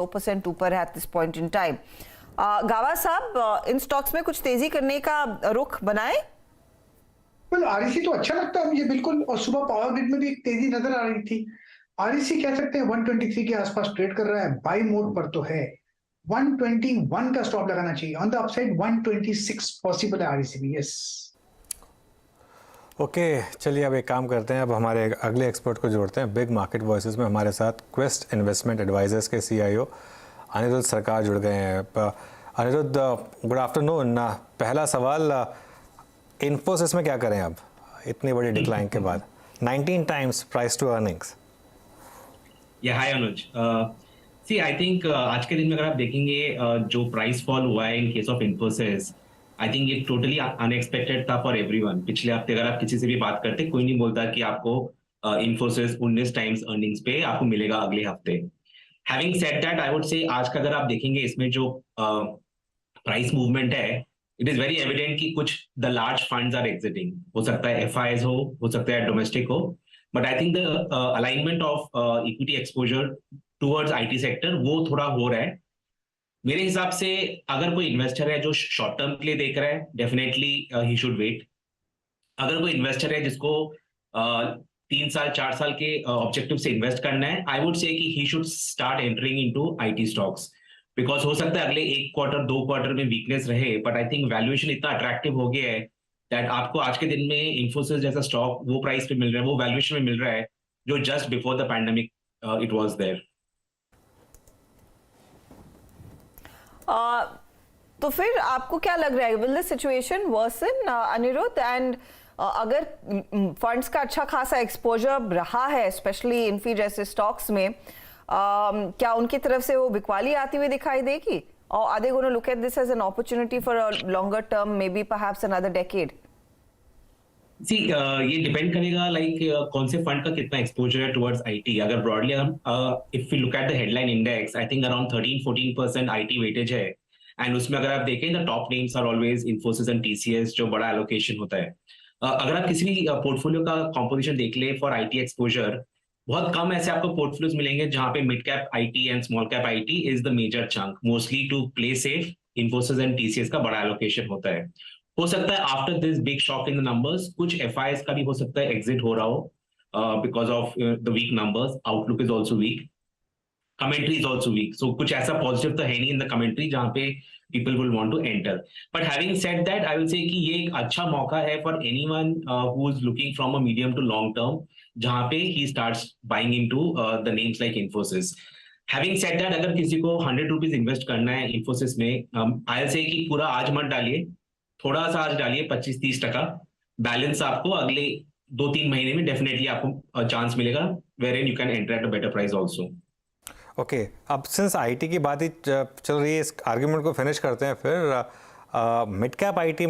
2% ऊपर है at this point in time. गावा साहब, इन स्टॉक्स में कुछ तेजी करने का रुख बनाए? आरईसी तो अच्छा लगता है मुझे बिल्कुल, और सुबह पावर ग्रिड में भी एक तेजी नजर आ रही थी। आरईसी कह सकते हैं 123 के आसपास ट्रेड कर रहा है, बाई मोड पर तो है। 121 का स्टॉप लगाना चाहिए, ऑन द अपसाइड 126 पॉसिबल है आरईसी भी। यस ओके, चलिए अब एक काम करते हैं, अब हमारे अगले एक्सपर्ट को जोड़ते हैं। बिग मार्केट वॉइसेस में हमारे साथ क्वेस्ट इन्वेस्टमेंट एडवाइजर्स के सीईओ अनिरुद्ध सरकार जुड़ गए हैं। Anirudh, good afternoon. पहला सवाल, इन्फोसिस में क्या करें अब इतनी बड़ी डिक्लाइन के बाद? 19 times price to earnings. Hi Anuj, see I think आज के दिन में अगर आप देखेंगे जो प्राइस फॉल हुआ है in case of Infosys, I think ये टोटली अनएक्सपेक्टेड था फॉर एवरीवन। पिछले हफ्ते अगर आप किसी से भी बात करते, कोई नहीं बोलता कि आपको इन्फोसिस 19 टाइम्स अर्निंग्स पे आपको मिलेगा अगले हफ्ते। Having said that, I would say आज का अगर आप देखेंगे इसमें जो प्राइस मूवमेंट है, इट इज वेरी एविडेंट कि कुछ the large funds are exiting. हो सकता है एफआईएस हो सकता है डोमेस्टिक हो, but I think the alignment of equity exposure towards IT sector वो थोड़ा हो रहा है मेरे हिसाब से। अगर कोई इन्वेस्टर है जो शॉर्ट टर्म के लिए देख रहा है, डेफिनेटली ही शुड वेट। अगर कोई इन्वेस्टर है जिसको 3 साल 4 साल के ऑब्जेक्टिव से इन्वेस्ट करना है, आई वुड से कि he should start entering into IT stocks, because हो सकता है अगले 1 क्वार्टर 2 क्वार्टर में वीकनेस रहे, बट आई थिंक वैल्यूएशन इतना अट्रैक्टिव हो गया है दैट आपको आज के दिन में इन्फोसिस जैसा स्टॉक वो प्राइस पे मिल रहा है, वो वैल्यूएशन में मिल रहा है जो just before the pandemic it was there. तो फिर आपको क्या लग रहा है, will the situation worsen Anirudh? And अगर फंड्स का अच्छा खासा एक्सपोजर रहा है स्पेशली इन्फी जैसे स्टॉक्स में, क्या उनकी तरफ से वो बिकवाली आती हुई दिखाई देगी? और are they gonna look at this as an opportunity for a longer term, maybe perhaps another decade? ये डिपेंड करेगा कौन से फंड का कितना एक्सपोजर है टुवर्ड्स आईटी। अगर ब्रॉडली हम if you look at the headline index, I think around 13-14% IT weightage है, एंड उसमें अगर आप देखें the top names are always Infosys and TCS, जो बड़ा एलोकेशन होता है। अगर आप किसी भी पोर्टफोलियो का कॉम्पोजिशन देख ले फॉर आईटी एक्सपोजर, बहुत कम ऐसे आपको पोर्टफोलियोज मिलेंगे जहां पे mid cap IT and small cap IT is the major chunk. Mostly to play safe, Infosys and TCS का बड़ा एलोकेशन होता है। हो सकता है after this big shock in the numbers कुछ एफआईएस का भी हो सकता है एग्जिट हो रहा हो because of the weak numbers. Outlook is also weak, commentary is also weak, so कुछ ऐसा पॉजिटिव तो है नहीं इन द कमेंट्री जहां पे people will want to enter. But having said that, I will say कि ये एक अच्छा मौका है for anyone who is looking from a medium to long term, जहां पे he starts buying into the names like Infosys. Having said that, अगर किसी को 100 रुपीज इन्वेस्ट करना है इन्फोसिस में, आई विल से कि पूरा आज मत डालिए, थोड़ा सा आज डालिए 25-30%। बैलेंस आपको अगले 2-3 महीने में डेफिनेटली आपको चांस मिलेगा where in you can enter at a better price also. Okay, अब सिंस आईटी की बात ही चल रही है, इस आर्ग्यूमेंट को फिनिश करते हैं फिर। मिड कैप आईटी में